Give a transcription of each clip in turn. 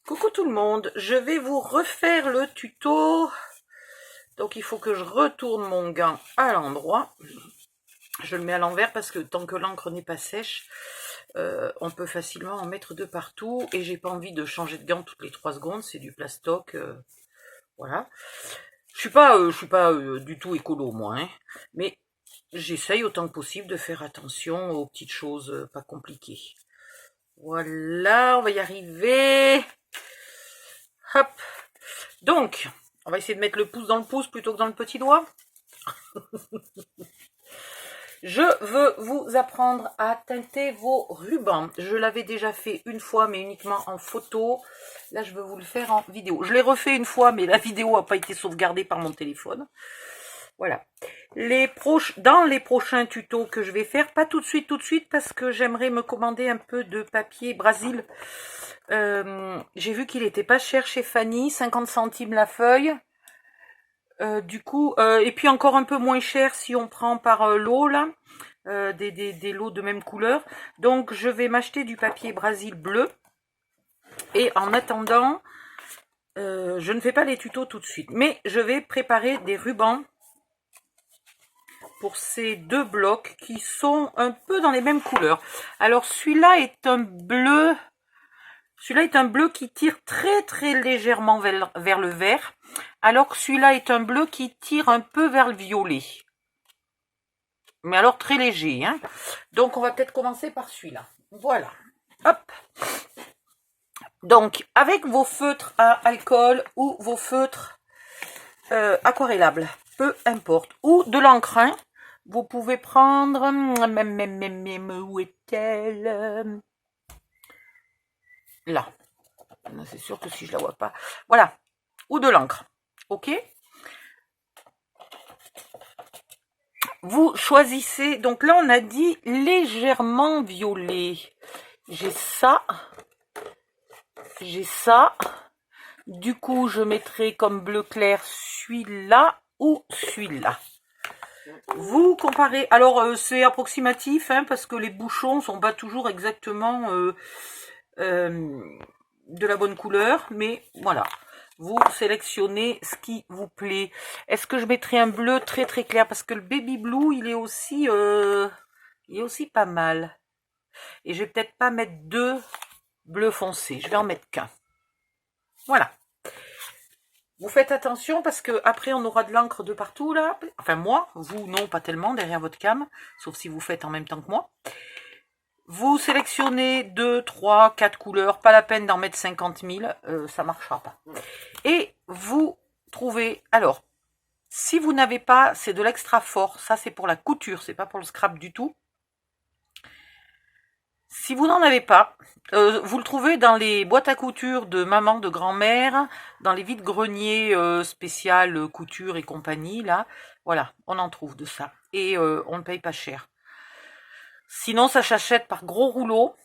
Coucou tout le monde, je vais vous refaire le tuto. Donc il faut que je retourne mon gant à l'endroit. Je le mets à l'envers parce que tant que l'encre n'est pas sèche, on peut facilement en mettre de partout. Et j'ai pas envie de changer de gant toutes les 3 secondes, c'est du plastoc. Voilà. Je suis pas du tout écolo moi, hein, mais j'essaye autant que possible de faire attention aux petites choses pas compliquées. Voilà, on va y arriver. Hop. Donc, on va essayer de mettre le pouce dans le pouce plutôt que dans le petit doigt. Je veux vous apprendre à teinter vos rubans. Je l'avais déjà fait une fois, mais uniquement en photo. Là, je veux vous le faire en vidéo. Je l'ai refait une fois, mais la vidéo n'a pas été sauvegardée par mon téléphone. Voilà. Dans les prochains tutos que je vais faire, pas tout de suite, parce que j'aimerais me commander un peu de papier Brésil. J'ai vu qu'il était pas cher chez Fanny, 50 centimes la feuille. Et puis encore un peu moins cher si on prend par lot là, des lots de même couleur. Donc je vais m'acheter du papier Brésil bleu. Et en attendant, je ne fais pas les tutos tout de suite, mais je vais préparer des rubans pour ces deux blocs qui sont un peu dans les mêmes couleurs. Alors celui-là est un bleu. Celui-là est un bleu qui tire très légèrement vers le vert, alors que celui-là est un bleu qui tire un peu vers le violet. Mais alors très léger, hein. Donc on va peut-être commencer par celui-là. Voilà. Hop. Donc avec vos feutres à alcool ou vos feutres aquarellables, peu importe, ou de l'encre, hein, vous pouvez prendre... Où est-elle ? Là. C'est sûr que si je la vois pas. Voilà. Ou de l'encre. Ok. Vous choisissez. Donc là, on a dit légèrement violet. J'ai ça. J'ai ça. Du coup, je mettrai comme bleu clair celui-là ou celui-là. Vous comparez. Alors, c'est approximatif, hein, parce que les bouchons sont pas toujours exactement... de la bonne couleur, mais voilà, vous sélectionnez ce qui vous plaît. Est-ce que je mettrai un bleu très clair, parce que le baby blue il est aussi pas mal, et je vais peut-être pas mettre 2 bleus foncés, je vais en mettre qu'un. Voilà, vous faites attention parce que après on aura de l'encre de partout là, enfin moi, vous non, pas tellement derrière votre cam, sauf si vous faites en même temps que moi. Vous sélectionnez 2, 3, 4 couleurs, pas la peine d'en mettre 50 000, ça marchera pas. Et vous trouvez, alors, si vous n'avez pas, c'est de l'extra fort, ça c'est pour la couture, c'est pas pour le scrap du tout. Si vous n'en avez pas, vous le trouvez dans les boîtes à couture de maman, de grand-mère, dans les vides-greniers spéciales couture et compagnie, là, voilà, on en trouve de ça. Et on ne paye pas cher. Sinon, ça s'achète par gros rouleaux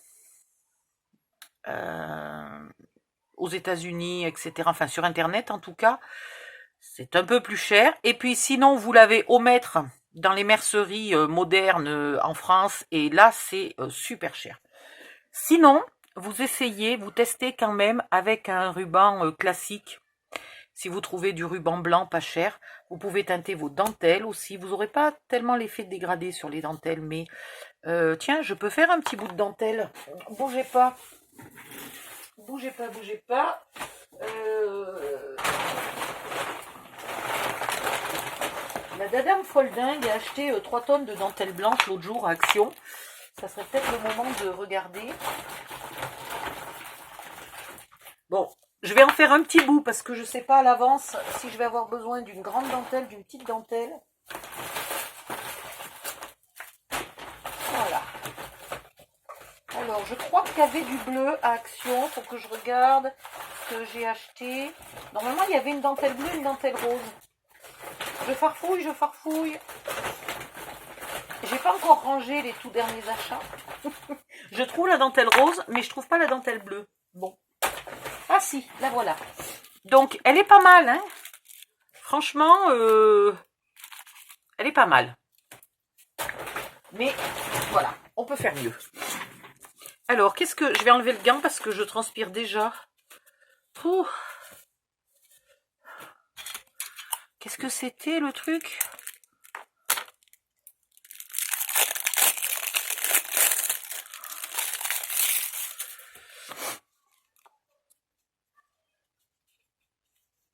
aux États-Unis, etc. Enfin, sur Internet, en tout cas, c'est un peu plus cher. Et puis, sinon, vous l'avez au mètre dans les merceries modernes en France. Et là, c'est super cher. Sinon, vous essayez, vous testez quand même avec un ruban classique. Si vous trouvez du ruban blanc pas cher, vous pouvez teinter vos dentelles aussi. Vous n'aurez pas tellement l'effet dégradé sur les dentelles, mais tiens, je peux faire un petit bout de dentelle. Bougez pas. Bougez pas. La dame foldingue a acheté 3 tonnes de dentelle blanche l'autre jour à Action. Ça serait peut-être le moment de regarder. Bon. Je vais en faire un petit bout parce que je ne sais pas à l'avance si je vais avoir besoin d'une grande dentelle, d'une petite dentelle. Voilà. Alors, je crois qu'il y avait du bleu à Action. Il faut que je regarde ce que j'ai acheté. Normalement, il y avait une dentelle bleue et une dentelle rose. Je farfouille. J'ai pas encore rangé les tout derniers achats. Je trouve la dentelle rose, mais je trouve pas la dentelle bleue. Bon. Ah si, la voilà. Donc, elle est pas mal, hein. Franchement, elle est pas mal. Mais, voilà, on peut faire mieux. Alors, je vais enlever le gant parce que je transpire déjà. Pouh. Qu'est-ce que c'était le truc?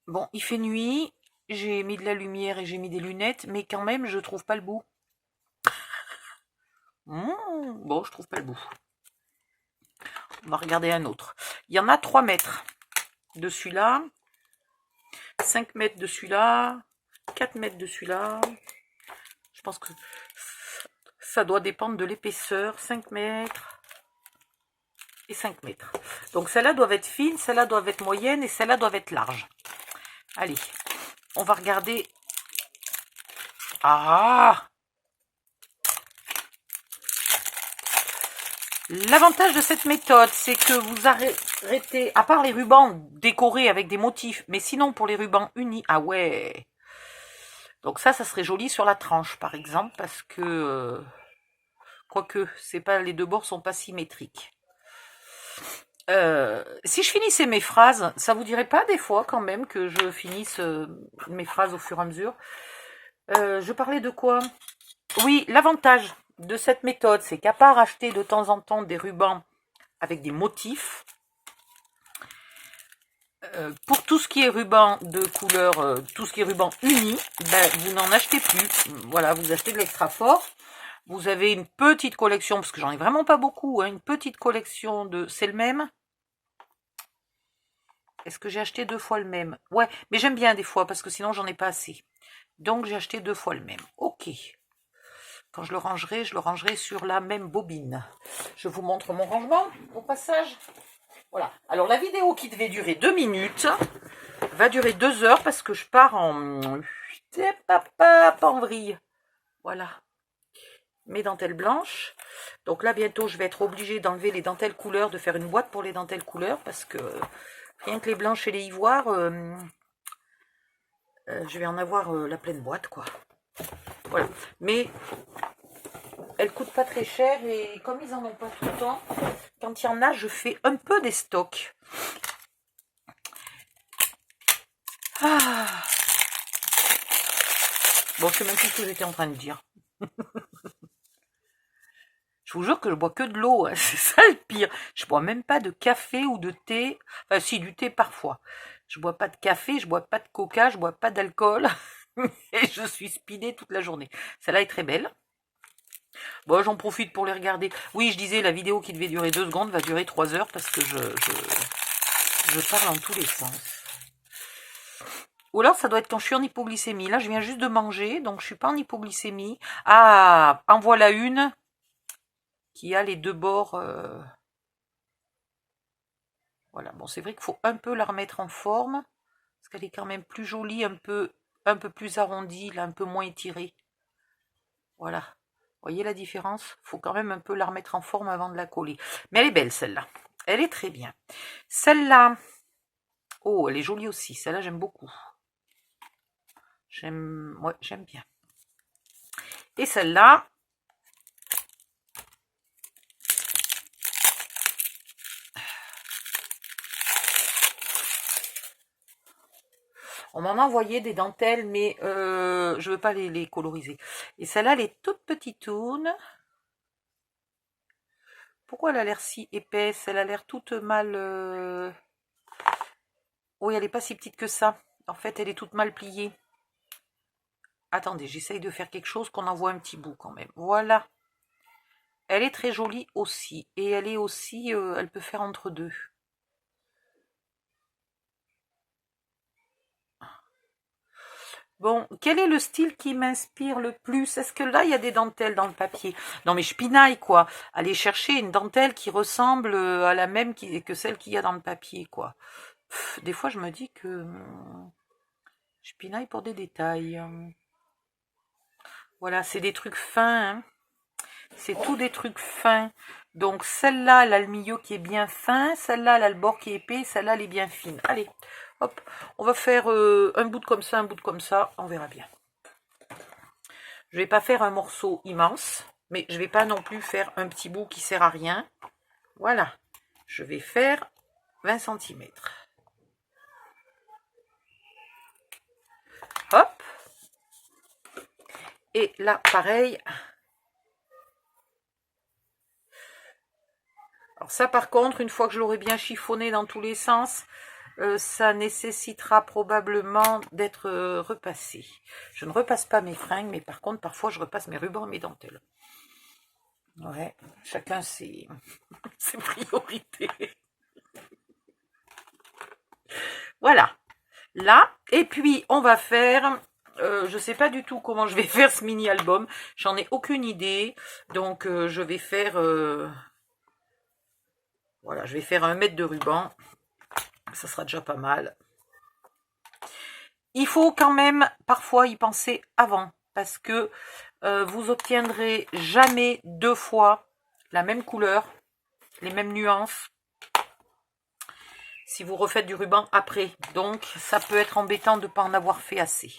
Bon, il fait nuit, j'ai mis de la lumière et j'ai mis des lunettes, mais quand même, je trouve pas le bout. Bon, je trouve pas le bout. On va regarder un autre. Il y en a 3 mètres de celui-là, 5 mètres de celui-là, 4 mètres de celui-là. Je pense que ça doit dépendre de l'épaisseur. 5 mètres et 5 mètres. Donc celles-là doivent être fines, celles-là doivent être moyennes et celles-là doivent être larges. Allez, on va regarder. Ah! L'avantage de cette méthode, c'est que vous arrêtez, à part les rubans décorés avec des motifs, mais sinon pour les rubans unis, ah ouais. Donc ça serait joli sur la tranche par exemple, parce que, quoique, c'est pas, les deux bords sont pas symétriques. Si je finissais mes phrases, ça vous dirait pas des fois quand même que je finisse mes phrases au fur et à mesure? Je parlais de quoi? Oui, l'avantage de cette méthode, c'est qu'à part acheter de temps en temps des rubans avec des motifs, pour tout ce qui est ruban de couleur, tout ce qui est ruban uni, ben, vous n'en achetez plus. Voilà, vous achetez de l'extra fort. Vous avez une petite collection, parce que j'en ai vraiment pas beaucoup, hein, une petite collection de... C'est le même? Est-ce que j'ai acheté 2 fois le même? Ouais, mais j'aime bien des fois, parce que sinon j'en ai pas assez. Donc j'ai acheté 2 fois le même. Ok. Quand je le rangerai sur la même bobine. Je vous montre mon rangement au passage. Voilà. Alors la vidéo qui devait durer 2 minutes va durer 2 heures parce que je pars en vrille. Voilà. Mes dentelles blanches. Donc là bientôt je vais être obligée d'enlever les dentelles couleur, de faire une boîte pour les dentelles couleur parce que rien que les blanches et les ivoires, je vais en avoir la pleine boîte quoi. Voilà. Mais elles coûtent pas très cher et comme ils en ont pas tout le temps, quand il y en a, je fais un peu des stocks. Ah. Bon, je sais même plus ce que j'étais en train de dire. Je vous jure que je bois que de l'eau, hein. C'est ça le pire. Je bois même pas de café ou de thé. Enfin, si, du thé parfois. Je bois pas de café, je bois pas de coca, je bois pas d'alcool. Et je suis speedée toute la journée. Celle-là est très belle. Bon, j'en profite pour les regarder. Oui, je disais, la vidéo qui devait durer 2 secondes va durer 3 heures parce que je parle en tous les sens. Ou alors, ça doit être quand je suis en hypoglycémie. Là, je viens juste de manger, donc je suis pas en hypoglycémie. Ah, en voilà une qui a les 2 bords. Voilà, bon, c'est vrai qu'il faut un peu la remettre en forme, parce qu'elle est quand même plus jolie, un peu plus arrondie, là, un peu moins étirée. Voilà. Vous voyez la différence? Il faut quand même un peu la remettre en forme avant de la coller. Mais elle est belle, celle-là. Elle est très bien. Celle-là, oh, elle est jolie aussi. Celle-là, j'aime beaucoup. J'aime bien. Et celle-là, on m'en a envoyé des dentelles, mais je ne veux pas les coloriser. Et celle-là, elle est toute petitoune. Pourquoi elle a l'air si épaisse? Elle a l'air toute mal... Oui, elle n'est pas si petite que ça. En fait, elle est toute mal pliée. Attendez, j'essaye de faire quelque chose qu'on en voit un petit bout quand même. Voilà. Elle est très jolie aussi. Et elle est aussi... elle peut faire entre deux. Bon, quel est le style qui m'inspire le plus? Est-ce que là, il y a des dentelles dans le papier? Non, mais je pinaille, quoi. Aller chercher une dentelle qui ressemble à la même que celle qu'il y a dans le papier, quoi. Des fois, je me dis que je pinaille pour des détails. Voilà, c'est des trucs fins. Hein. C'est tout des trucs fins. Donc, celle-là, elle a le milieu qui est bien fin. Celle-là, elle a le bord qui est épais. Celle-là, elle est bien fine. Allez, hop. On va faire un bout de comme ça, un bout de comme ça. On verra bien. Je vais pas faire un morceau immense. Mais je vais pas non plus faire un petit bout qui sert à rien. Voilà. Je vais faire 20 cm. Et là, pareil. Alors ça, par contre, une fois que je l'aurai bien chiffonné dans tous les sens, ça nécessitera probablement d'être repassé. Je ne repasse pas mes fringues, mais par contre, parfois, je repasse mes rubans, mes dentelles. Ouais, chacun ses priorités. Voilà. Là, et puis, on va faire... je sais pas du tout comment je vais faire ce mini-album. J'en ai aucune idée. Donc, je vais faire... voilà, je vais faire 1 mètre de ruban. Ça sera déjà pas mal. Il faut quand même parfois y penser avant. Parce que vous obtiendrez jamais 2 fois la même couleur, les mêmes nuances, si vous refaites du ruban après. Donc, ça peut être embêtant de ne pas en avoir fait assez.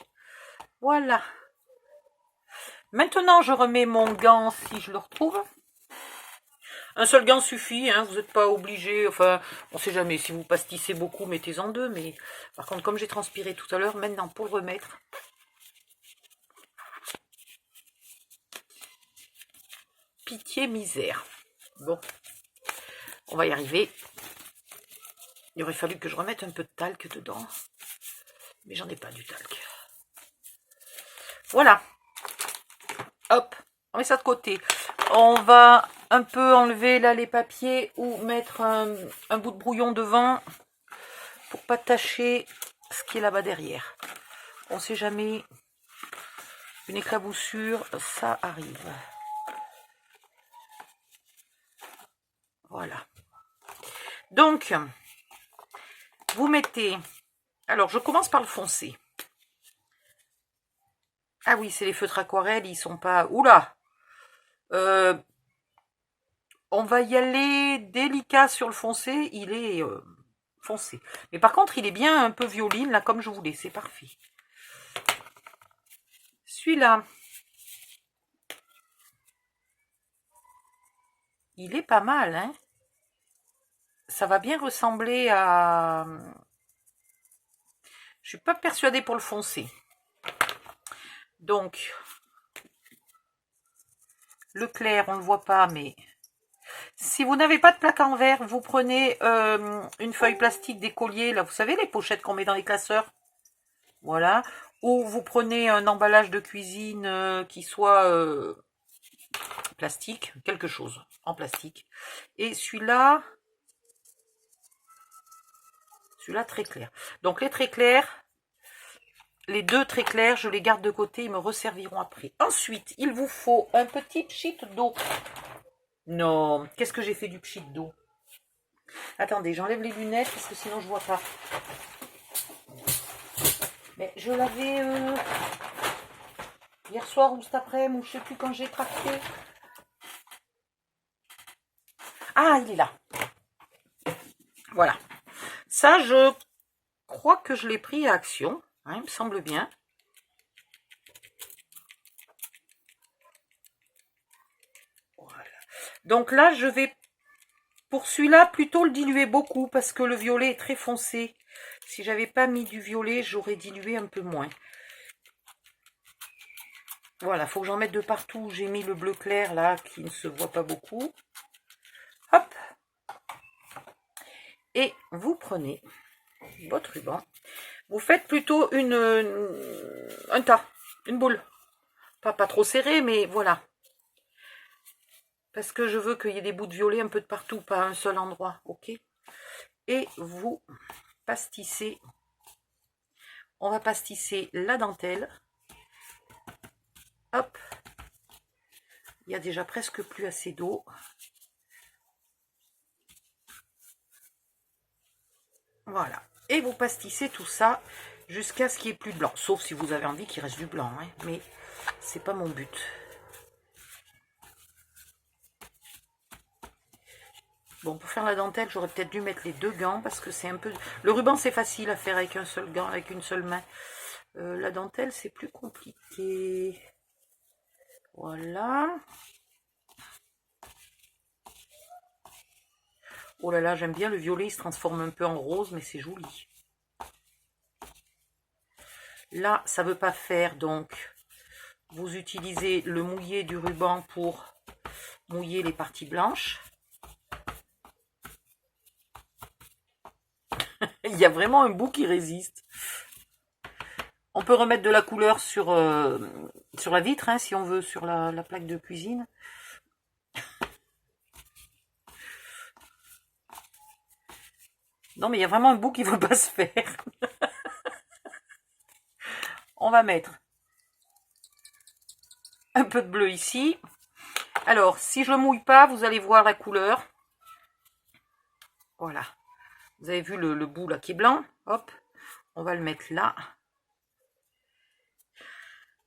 Voilà. Maintenant, je remets mon gant si je le retrouve. Un seul gant suffit, hein, vous n'êtes pas obligé, enfin, on ne sait jamais, si vous pastissez beaucoup, mettez-en 2, mais par contre, comme j'ai transpiré tout à l'heure, maintenant, pour le remettre, pitié, misère. Bon, on va y arriver. Il aurait fallu que je remette un peu de talc dedans, mais j'en ai pas du talc. Voilà. Hop, on met ça de côté. On va un peu enlever là les papiers ou mettre un bout de brouillon devant pour pas tacher ce qui est là-bas derrière. On sait jamais, une éclaboussure, ça arrive. Voilà. Donc, vous mettez... Alors, je commence par le foncé. Ah oui, c'est les feutres aquarelles, ils sont pas... Oula on va y aller délicat sur le foncé, il est foncé. Mais par contre, il est bien un peu violine, là, comme je voulais, c'est parfait. Celui-là, il est pas mal, hein. Ça va bien ressembler à... Je suis pas persuadée pour le foncé. Donc, le clair, on ne le voit pas, mais... Si vous n'avez pas de plaque en verre, vous prenez une feuille plastique d'écolier, là, vous savez, les pochettes qu'on met dans les classeurs. Voilà. Ou vous prenez un emballage de cuisine qui soit plastique, quelque chose en plastique. Et celui-là très clair. Donc les très clairs, les 2 très clairs, je les garde de côté, ils me resserviront après. Ensuite, il vous faut un petit pchit d'eau. Non, qu'est-ce que j'ai fait du pchit d'eau? Attendez, j'enlève les lunettes parce que sinon je vois pas. Mais je l'avais hier soir ou cet après-midi, ou je sais plus quand j'ai tracté. Ah, il est là. Voilà. Ça, je crois que je l'ai pris à Action. Hein, il me semble bien. Voilà. Donc là, je vais, pour celui-là, plutôt le diluer beaucoup parce que le violet est très foncé. Si j'avais pas mis du violet, j'aurais dilué un peu moins. Voilà, il faut que j'en mette de partout. J'ai mis le bleu clair là, qui ne se voit pas beaucoup. Hop. Et vous prenez votre ruban. Vous faites plutôt un tas, une boule. Pas trop serré, mais voilà. Parce que je veux qu'il y ait des bouts de violet un peu de partout, pas à un seul endroit, ok? Et vous pastissez. On va pastisser la dentelle. Hop. Il y a déjà presque plus assez d'eau. Voilà. Et vous pastissez tout ça jusqu'à ce qu'il n'y ait plus de blanc. Sauf si vous avez envie qu'il reste du blanc, hein, mais c'est pas mon but. Bon, pour faire la dentelle, j'aurais peut-être dû mettre les 2 gants parce que c'est un peu... Le ruban, c'est facile à faire avec un seul gant, avec une seule main. La dentelle, c'est plus compliqué. Voilà. Oh là là, j'aime bien le violet, il se transforme un peu en rose, mais c'est joli. Là, ça ne veut pas faire, donc, vous utilisez le mouillé du ruban pour mouiller les parties blanches. Il y a vraiment un bout qui résiste. On peut remettre de la couleur sur la vitre, hein, si on veut, sur la plaque de cuisine. Non, mais il y a vraiment un bout qui ne veut pas se faire. On va mettre un peu de bleu ici. Alors, si je ne mouille pas, vous allez voir la couleur. Voilà. Vous avez vu le bout là qui est blanc. Hop, on va le mettre là.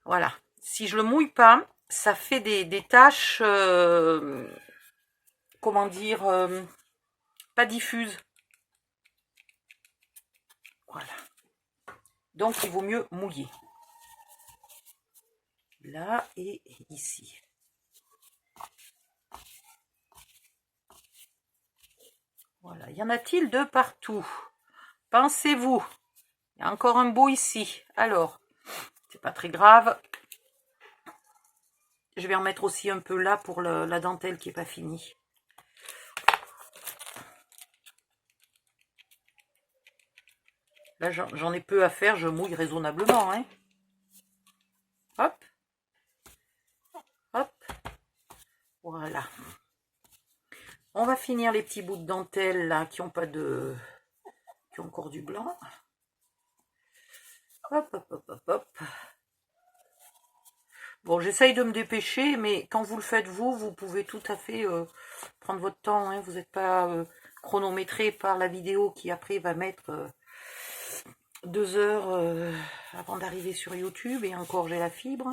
Voilà. Si je le mouille pas, ça fait des taches, comment dire, pas diffuses. Voilà. Donc, il vaut mieux mouiller. Là et ici. Voilà. Y en a-t-il de partout? Pensez-vous? Il y a encore un bout ici. Alors, c'est pas très grave. Je vais en mettre aussi un peu là pour la dentelle qui n'est pas finie. Là, j'en ai peu à faire, je mouille raisonnablement. Hein. Hop. Hop. Voilà. On va finir les petits bouts de dentelle là qui ont pas de... qui ont encore du blanc. Hop, hop, hop, hop, hop. Bon, j'essaye de me dépêcher, mais quand vous le faites vous pouvez tout à fait prendre votre temps. Hein. Vous n'êtes pas chronométré par la vidéo qui après va mettre 2 heures avant d'arriver sur YouTube. Et encore, j'ai la fibre.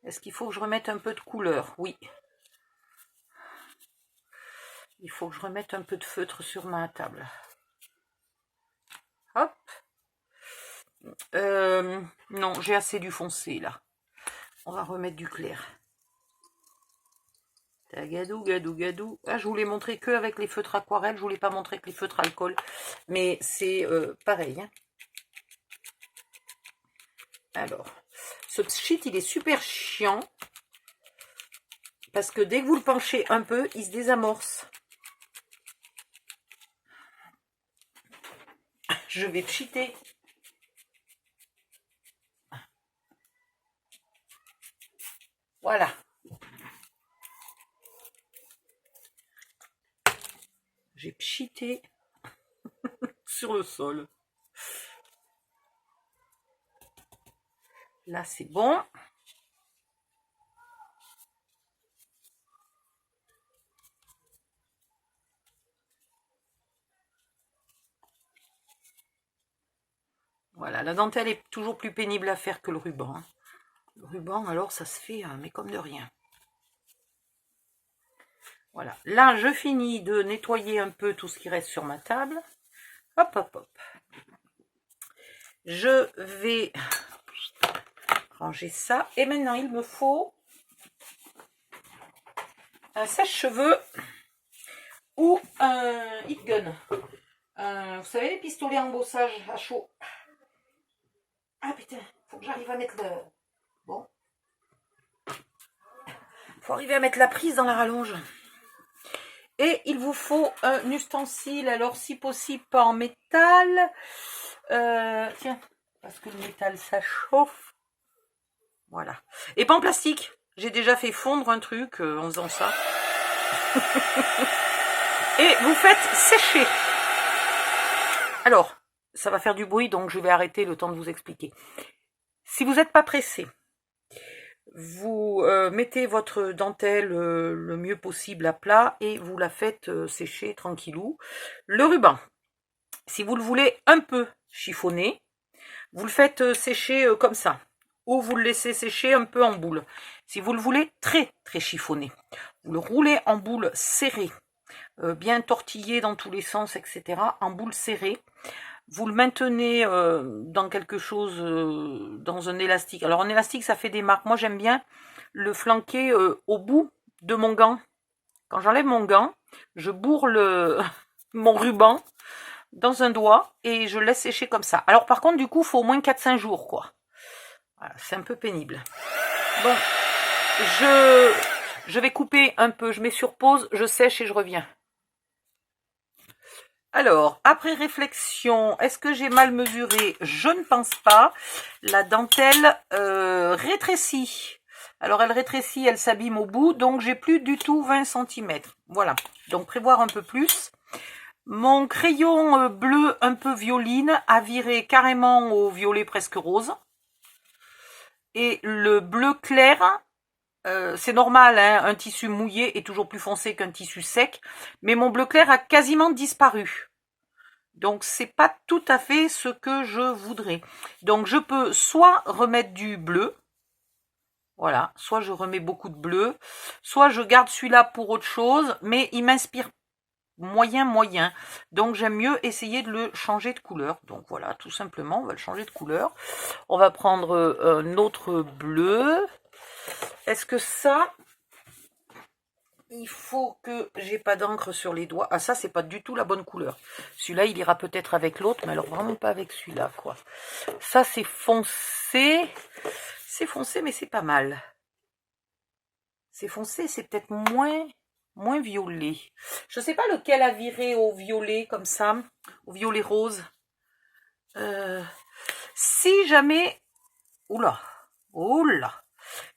Est-ce qu'il faut que je remette un peu de couleur? Oui. Il faut que je remette un peu de feutre sur ma table. Hop. Non, j'ai assez du foncé là. On va remettre du clair. Gadou, gadou, gadou. Ah, je voulais montrer que avec les feutres aquarelles. Je voulais pas montrer que les feutres alcool. Mais c'est pareil. Hein. Alors, ce pchit, il est super chiant. Parce que dès que vous le penchez un peu, il se désamorce. Je vais pchiter. Voilà. J'ai pchité sur le sol. Là, c'est bon. Voilà, la dentelle est toujours plus pénible à faire que le ruban. Hein. Le ruban, alors, ça se fait, mais comme de rien. Voilà, là, je finis de nettoyer un peu tout ce qui reste sur ma table. Hop, hop, hop. Je vais ranger ça. Et maintenant, il me faut un sèche-cheveux ou un heat gun. Vous savez, les pistolets à embossage à chaud. Ah putain, faut que j'arrive à mettre le... Bon. Faut arriver à mettre la prise dans la rallonge. Et il vous faut un ustensile, alors si possible pas en métal. Tiens, parce que le métal ça chauffe. Voilà. Et pas en plastique. J'ai déjà fait fondre un truc en faisant ça. Et vous faites sécher. Alors, ça va faire du bruit, donc je vais arrêter le temps de vous expliquer. Si vous n'êtes pas pressé, vous mettez votre dentelle le mieux possible à plat et vous la faites sécher tranquillou. Le ruban, si vous le voulez un peu chiffonné, vous le faites sécher comme ça. Ou vous le laissez sécher un peu en boule. Si vous le voulez très très chiffonné, vous le roulez en boule serrée, bien tortillé dans tous les sens, etc. En boule serrée. Vous le maintenez dans quelque chose, dans un élastique. Alors un élastique, ça fait des marques. Moi, j'aime bien le flanquer au bout de mon gant. Quand j'enlève mon gant, je bourre mon ruban dans un doigt et je laisse sécher comme ça. Alors par contre, du coup, il faut au moins 4-5 jours, quoi. Voilà, c'est un peu pénible. Bon, je vais couper un peu, je mets sur pause, je sèche et je reviens. Alors, après réflexion, est-ce que j'ai mal mesuré? Je ne pense pas. La dentelle rétrécit. Alors, elle rétrécit, elle s'abîme au bout, donc j'ai plus du tout 20 cm. Voilà, donc prévoir un peu plus. Mon crayon bleu un peu violine a viré carrément au violet presque rose. Et le bleu clair, c'est normal, hein, un tissu mouillé est toujours plus foncé qu'un tissu sec. Mais mon bleu clair a quasiment disparu. Donc, c'est pas tout à fait ce que je voudrais. Donc, je peux soit remettre du bleu. Voilà, soit je remets beaucoup de bleu, soit je garde celui-là pour autre chose, mais il m'inspire moyen. Donc j'aime mieux essayer de le changer de couleur. Donc voilà, tout simplement, on va le changer de couleur. On va prendre un autre bleu. Est-ce que ça, il faut que j'ai pas d'encre sur les doigts. Ah, ça, c'est pas du tout la bonne couleur. Celui-là, il ira peut-être avec l'autre, mais alors vraiment pas avec celui-là, quoi. Ça, c'est foncé. C'est foncé, mais c'est pas mal. C'est foncé, c'est peut-être moins violet. Je sais pas lequel a viré au violet, comme ça, au violet rose. Si jamais... Oula,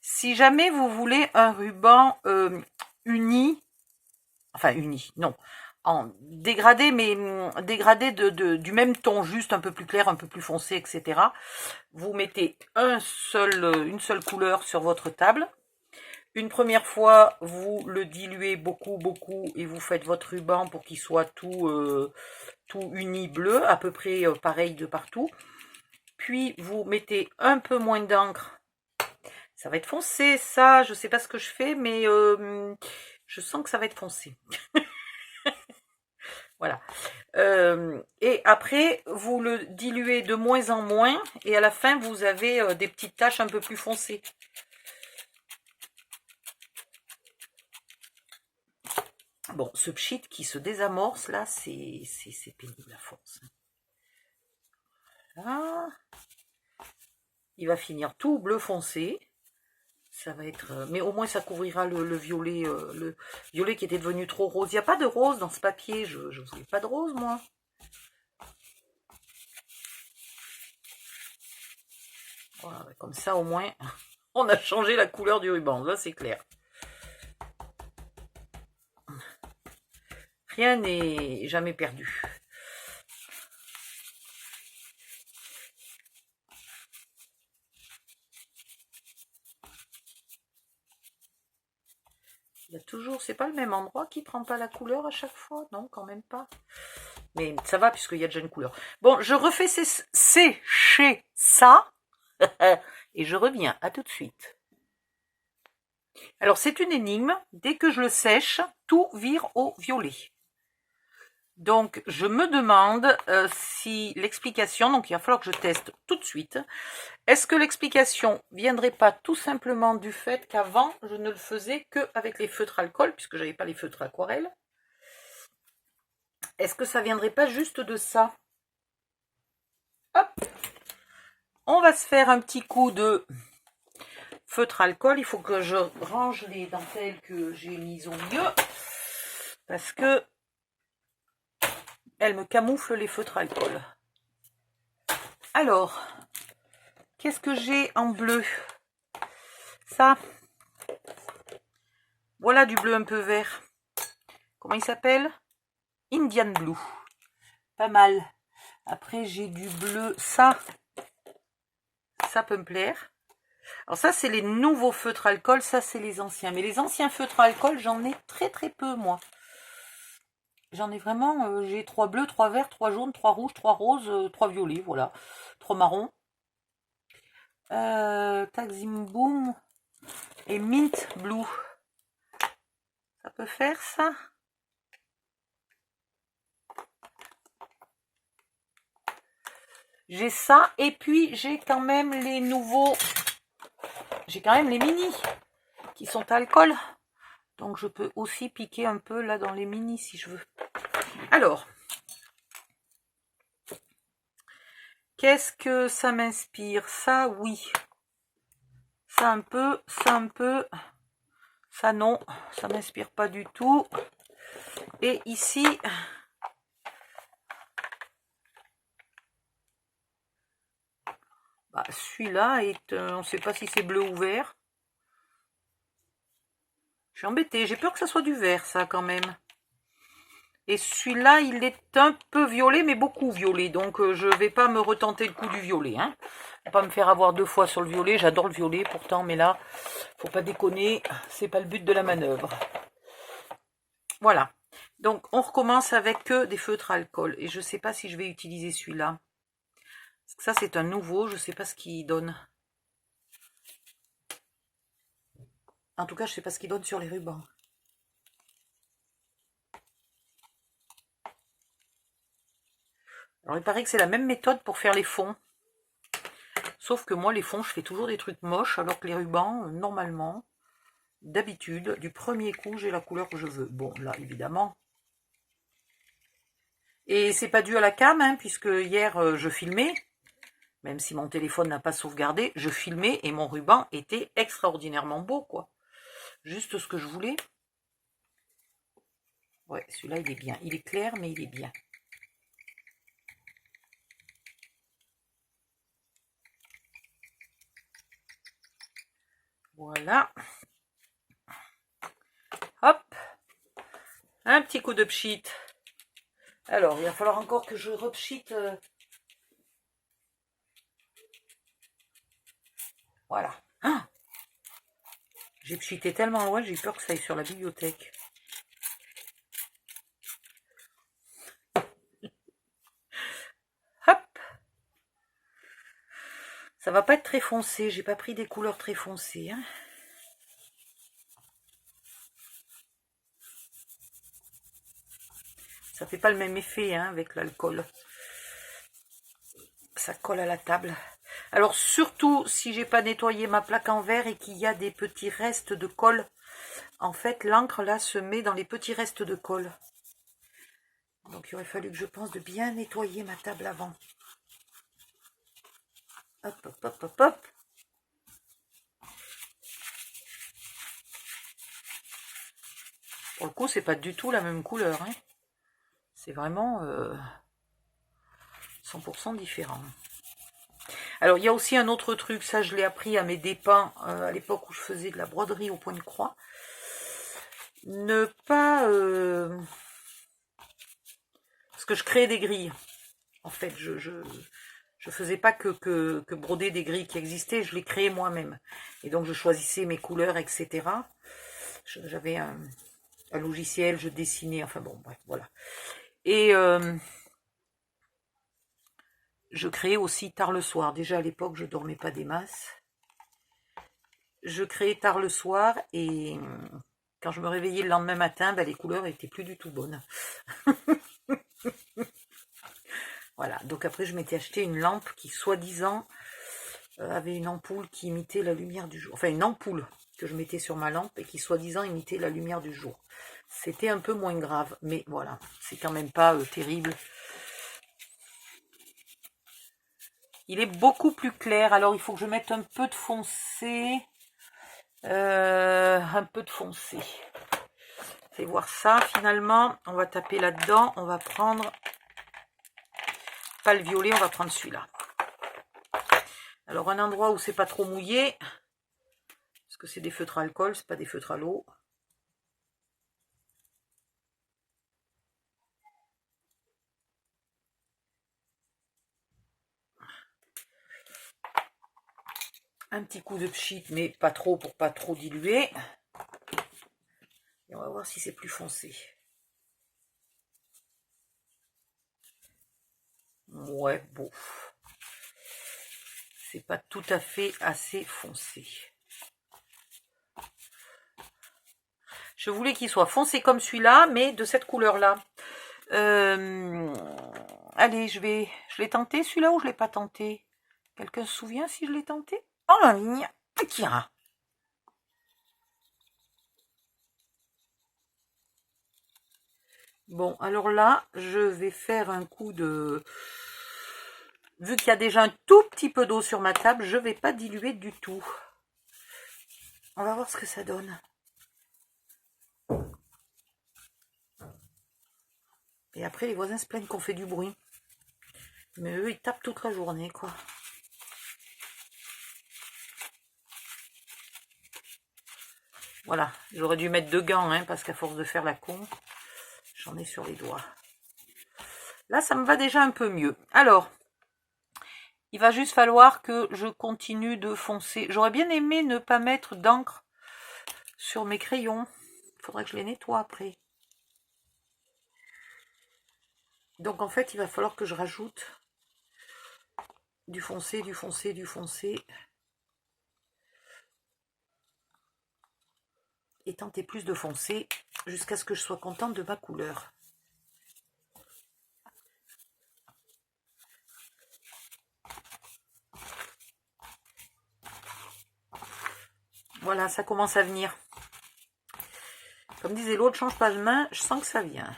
si jamais vous voulez un ruban uni, enfin uni, non, en dégradé, mais dégradé du même ton, juste un peu plus clair, un peu plus foncé, etc. Vous mettez une seule couleur sur votre table. Une première fois, vous le diluez beaucoup, et vous faites votre ruban pour qu'il soit tout uni bleu, à peu près pareil de partout. Puis, vous mettez un peu moins d'encre. Ça va être foncé, ça, je sais pas ce que je fais, mais je sens que ça va être foncé. Voilà. Et après, vous le diluez de moins en moins, et à la fin, vous avez des petites taches un peu plus foncées. Bon, ce pchit qui se désamorce, là, c'est pénible à force. Là, il va finir tout bleu foncé. Ça va être... mais au moins, ça couvrira le violet qui était devenu trop rose. Il n'y a pas de rose dans ce papier. Je ne voulais pas de rose, moi. Voilà, comme ça, au moins, on a changé la couleur du ruban. Là, c'est clair. Rien n'est jamais perdu. Il y a toujours, c'est pas le même endroit qui prend pas la couleur à chaque fois, non, quand même pas. Mais ça va puisqu'il y a déjà une couleur. Bon, je refais sécher ça et je reviens, à tout de suite. Alors c'est une énigme, dès que je le sèche, tout vire au violet. Donc je me demande si l'explication, donc il va falloir que je teste tout de suite, est-ce que l'explication viendrait pas tout simplement du fait qu'avant je ne le faisais qu'avec les feutres alcool, puisque j'avais pas les feutres aquarelle. Est-ce que ça viendrait pas juste de ça? Hop, on va se faire un petit coup de feutre alcool. Il faut que je range les dentelles que j'ai mises au milieu, parce que elles me camouflent les feutres alcool. Alors, qu'est-ce que j'ai en bleu? Ça, voilà du bleu un peu vert. Comment il s'appelle? Indian Blue. Pas mal. Après, j'ai du bleu. Ça peut me plaire. Alors ça, c'est les nouveaux feutres alcool. Ça, c'est les anciens. Mais les anciens feutres alcool, j'en ai très peu, moi. J'en ai vraiment... j'ai 3 bleus, 3 verts, 3 jaunes, 3 rouges, 3 roses, 3 violets. Voilà. 3 marrons. Taksim Boom et Mint Blue. Ça peut faire, ça? J'ai ça, et puis j'ai quand même les nouveaux, j'ai quand même les mini qui sont alcool. Donc je peux aussi piquer un peu là dans les mini si je veux. Alors, qu'est-ce que ça m'inspire? Ça, oui. Ça un peu, ça un peu. Ça non, ça m'inspire pas du tout. Et ici, bah, celui-là est, on ne sait pas si c'est bleu ou vert. Je suis embêtée, j'ai peur que ça soit du vert, ça, quand même. Et celui-là, il est un peu violet, mais beaucoup violet. Donc, je vais pas me retenter le coup du violet. Hein. Pas me faire avoir 2 fois sur le violet. J'adore le violet, pourtant, mais là, faut pas déconner. C'est pas le but de la manœuvre. Voilà. Donc, on recommence avec des feutres à alcool. Et je sais pas si je vais utiliser celui-là. Ça, c'est un nouveau. Je sais pas ce qu'il donne. En tout cas, je sais pas ce qu'il donne sur les rubans. Alors, il paraît que c'est la même méthode pour faire les fonds. Sauf que moi, les fonds, je fais toujours des trucs moches, alors que les rubans, normalement, d'habitude, du premier coup, j'ai la couleur que je veux. Bon, là, évidemment. Et c'est pas dû à la cam, hein, puisque hier, je filmais. Même si mon téléphone n'a pas sauvegardé, je filmais et mon ruban était extraordinairement beau, quoi. Juste ce que je voulais. Ouais, celui-là, il est bien. Il est clair, mais il est bien. Voilà. Hop. Un petit coup de pchit. Alors, il va falloir encore que je repchit. Voilà. Ah, j'ai pchité tellement loin, j'ai peur que ça aille sur la bibliothèque. Hop. Ça va pas être très foncé, j'ai pas pris des couleurs très foncées. Hein. Ça fait pas le même effet hein, avec l'alcool. Ça colle à la table. Alors surtout si j'ai pas nettoyé ma plaque en verre et qu'il y a des petits restes de colle. En fait, l'encre là se met dans les petits restes de colle. Donc il aurait fallu que je pense de bien nettoyer ma table avant. Hop, hop, hop, hop, hop. Pour le coup, c'est pas du tout la même couleur. Hein. C'est vraiment 100% différent. Alors, il y a aussi un autre truc, ça je l'ai appris à mes dépens à l'époque où je faisais de la broderie au point de croix. Ne pas... parce que je créais des grilles. En fait, je faisais pas que broder des grilles qui existaient, je les créais moi-même. Et donc, je choisissais mes couleurs, etc. J'avais un logiciel, je dessinais, enfin bon, bref, voilà. Et je créais aussi tard le soir. Déjà à l'époque, je dormais pas des masses. Je créais tard le soir et quand je me réveillais le lendemain matin, ben, les couleurs étaient plus du tout bonnes. Voilà, donc après je m'étais acheté une lampe qui soi-disant avait une ampoule qui imitait la lumière du jour. Enfin une ampoule que je mettais sur ma lampe et qui soi-disant imitait la lumière du jour. C'était un peu moins grave, mais voilà, c'est quand même pas terrible. Il est beaucoup plus clair, alors il faut que je mette un peu de foncé. Un peu de foncé. Fais voir ça, finalement, on va taper là-dedans, on va prendre, pas le violet, on va prendre celui-là. Alors un endroit où c'est pas trop mouillé, parce que c'est des feutres à alcool, c'est pas des feutres à l'eau. Un petit coup de pchit, mais pas trop pour pas trop diluer. Et on va voir si c'est plus foncé. Ouais, bon. C'est pas tout à fait assez foncé. Je voulais qu'il soit foncé comme celui-là, mais de cette couleur-là. allez, je l'ai tenté celui-là ou je l'ai pas tenté? Quelqu'un se souvient si je l'ai tenté? Oh la ligne, Akira. Bon, alors là, je vais faire un coup de... Vu qu'il y a déjà un tout petit peu d'eau sur ma table, je ne vais pas diluer du tout. On va voir ce que ça donne. Et après, les voisins se plaignent qu'on fait du bruit. Mais eux, ils tapent toute la journée, quoi. Voilà, j'aurais dû mettre 2 gants, hein, parce qu'à force de faire la con, j'en ai sur les doigts. Là, ça me va déjà un peu mieux. Alors, il va juste falloir que je continue de foncer. J'aurais bien aimé ne pas mettre d'encre sur mes crayons. Il faudrait que je les nettoie après. Donc, en fait, il va falloir que je rajoute du foncé, du foncé, du foncé. Et tenter plus de foncé jusqu'à ce que je sois contente de ma couleur. Voilà, ça commence à venir. Comme disait l'autre, change pas de main, je sens que ça vient.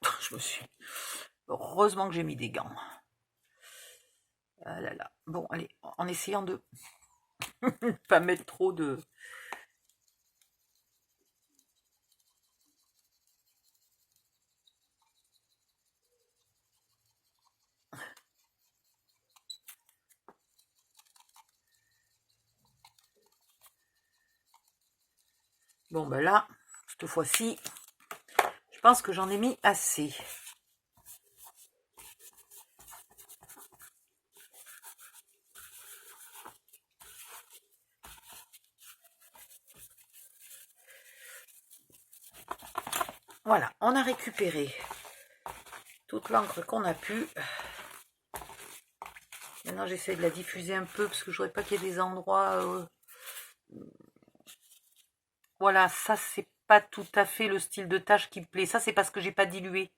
Oh, je me suis... Heureusement que j'ai mis des gants. Ah là là. Bon, allez, en essayant de pas mettre trop de... Bon, ben là, cette fois-ci, je pense que j'en ai mis assez. Voilà, on a récupéré toute l'encre qu'on a pu. Maintenant, j'essaie de la diffuser un peu parce que je voudrais pas qu'il y ait des endroits... Voilà, ça, c'est pas tout à fait le style de tache qui me plaît. Ça, c'est parce que j'ai pas dilué.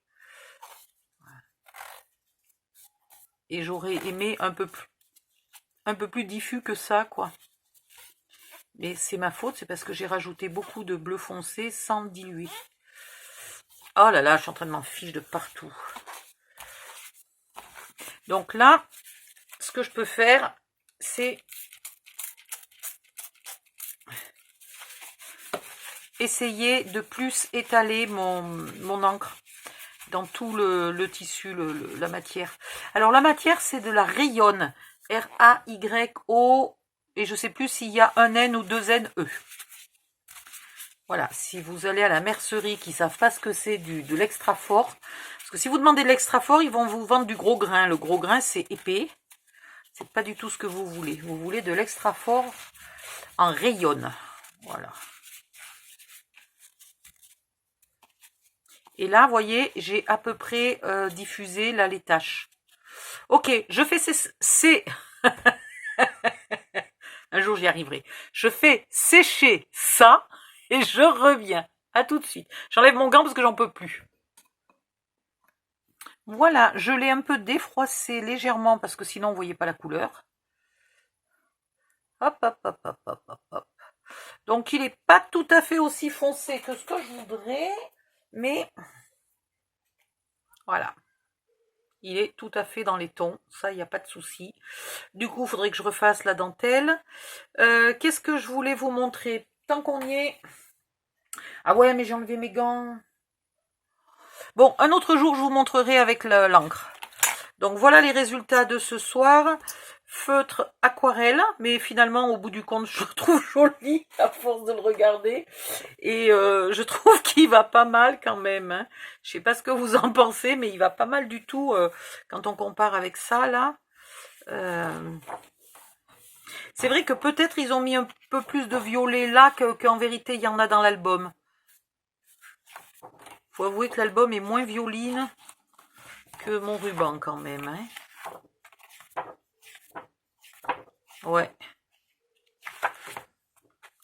Et j'aurais aimé un peu plus diffus que ça, quoi. Mais c'est ma faute, c'est parce que j'ai rajouté beaucoup de bleu foncé sans diluer. Oh là là, je suis en train de m'en fiche de partout. Donc là, ce que je peux faire, c'est essayer de plus étaler mon encre dans tout le tissu, la matière. Alors la matière, c'est de la Rayonne. R-A-Y-O. Et je ne sais plus s'il y a un N ou 2 N-E. Voilà, si vous allez à la mercerie qui ne savent pas ce que c'est de l'extra fort, parce que si vous demandez de l'extra fort, ils vont vous vendre du gros grain. Le gros grain, c'est épais. C'est pas du tout ce que vous voulez. Vous voulez de l'extra fort en Rayonne. Voilà. Et là, vous voyez, j'ai à peu près diffusé là les taches. Ok, je fais ces... Un jour, j'y arriverai. Je fais sécher ça et je reviens. À tout de suite. J'enlève mon gant parce que j'en peux plus. Voilà, je l'ai un peu défroissé légèrement parce que sinon, vous voyez pas la couleur. Hop, hop, hop, hop, hop, hop, hop. Donc, il n'est pas tout à fait aussi foncé que ce que je voudrais, mais voilà. Il est tout à fait dans les tons, ça, il n'y a pas de souci. Du coup, il faudrait que je refasse la dentelle. Qu'est-ce que je voulais vous montrer? Tant qu'on y est... Ah ouais, mais j'ai enlevé mes gants. Bon, un autre jour, je vous montrerai avec l'encre. Donc, voilà les résultats de ce soir. Feutre aquarelle, mais finalement, au bout du compte, je le trouve joli à force de le regarder. Et je trouve qu'il va pas mal quand même. Hein. Je sais pas ce que vous en pensez, mais il va pas mal du tout quand on compare avec ça, là. C'est vrai que peut-être ils ont mis un peu plus de violet là qu'en vérité, il y en a dans l'album. Faut avouer que l'album est moins violine que mon ruban quand même. Hein. Ouais.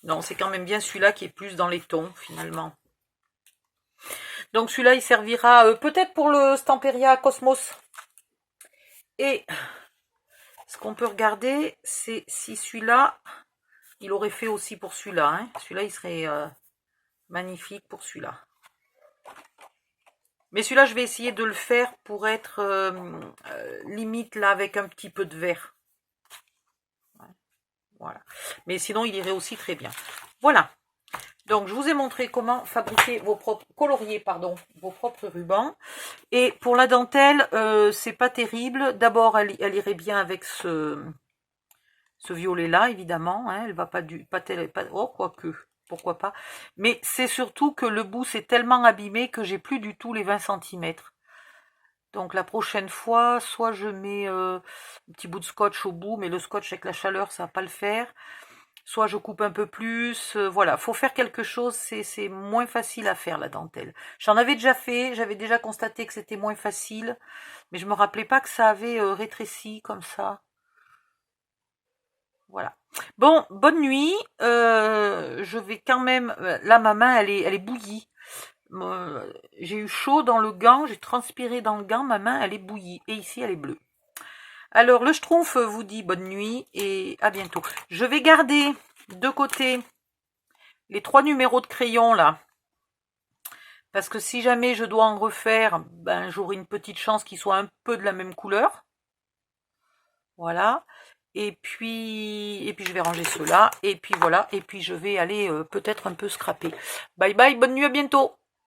Non, c'est quand même bien celui-là qui est plus dans les tons, finalement. Donc celui-là, il servira peut-être pour le Stamperia Cosmos. Et ce qu'on peut regarder, c'est si celui-là, il aurait fait aussi pour celui-là. Hein. Celui-là, il serait magnifique pour celui-là. Mais celui-là, je vais essayer de le faire pour être limite là avec un petit peu de vert. Ouais. Voilà. Mais sinon, il irait aussi très bien. Voilà. Donc, je vous ai montré comment fabriquer vos propres colorier, pardon, vos propres rubans. Et pour la dentelle, c'est pas terrible. D'abord, elle irait bien avec ce violet-là, évidemment. Hein. Elle va pas oh, quoique. Pourquoi pas. Mais c'est surtout que le bout s'est tellement abîmé que j'ai plus du tout les 20 cm. Donc la prochaine fois, soit je mets un petit bout de scotch au bout, mais le scotch avec la chaleur, ça va pas le faire. Soit je coupe un peu plus. Voilà, faut faire quelque chose, c'est moins facile à faire la dentelle. J'en avais déjà fait, j'avais déjà constaté que c'était moins facile, mais je me rappelais pas que ça avait rétréci comme ça. Voilà. Bon, bonne nuit. Je vais quand même... Là, ma main, elle est bouillie. J'ai eu chaud dans le gant, j'ai transpiré dans le gant, ma main, elle est bouillie. Et ici, elle est bleue. Alors, le Schtroumpf vous dit bonne nuit et à bientôt. Je vais garder de côté les 3 numéros de crayon, là. Parce que si jamais je dois en refaire, ben, j'aurai une petite chance qu'ils soient un peu de la même couleur. Voilà. Et puis je vais ranger ceux-là. Et puis voilà. Et puis je vais aller peut-être un peu scraper. Bye bye, bonne nuit, à bientôt.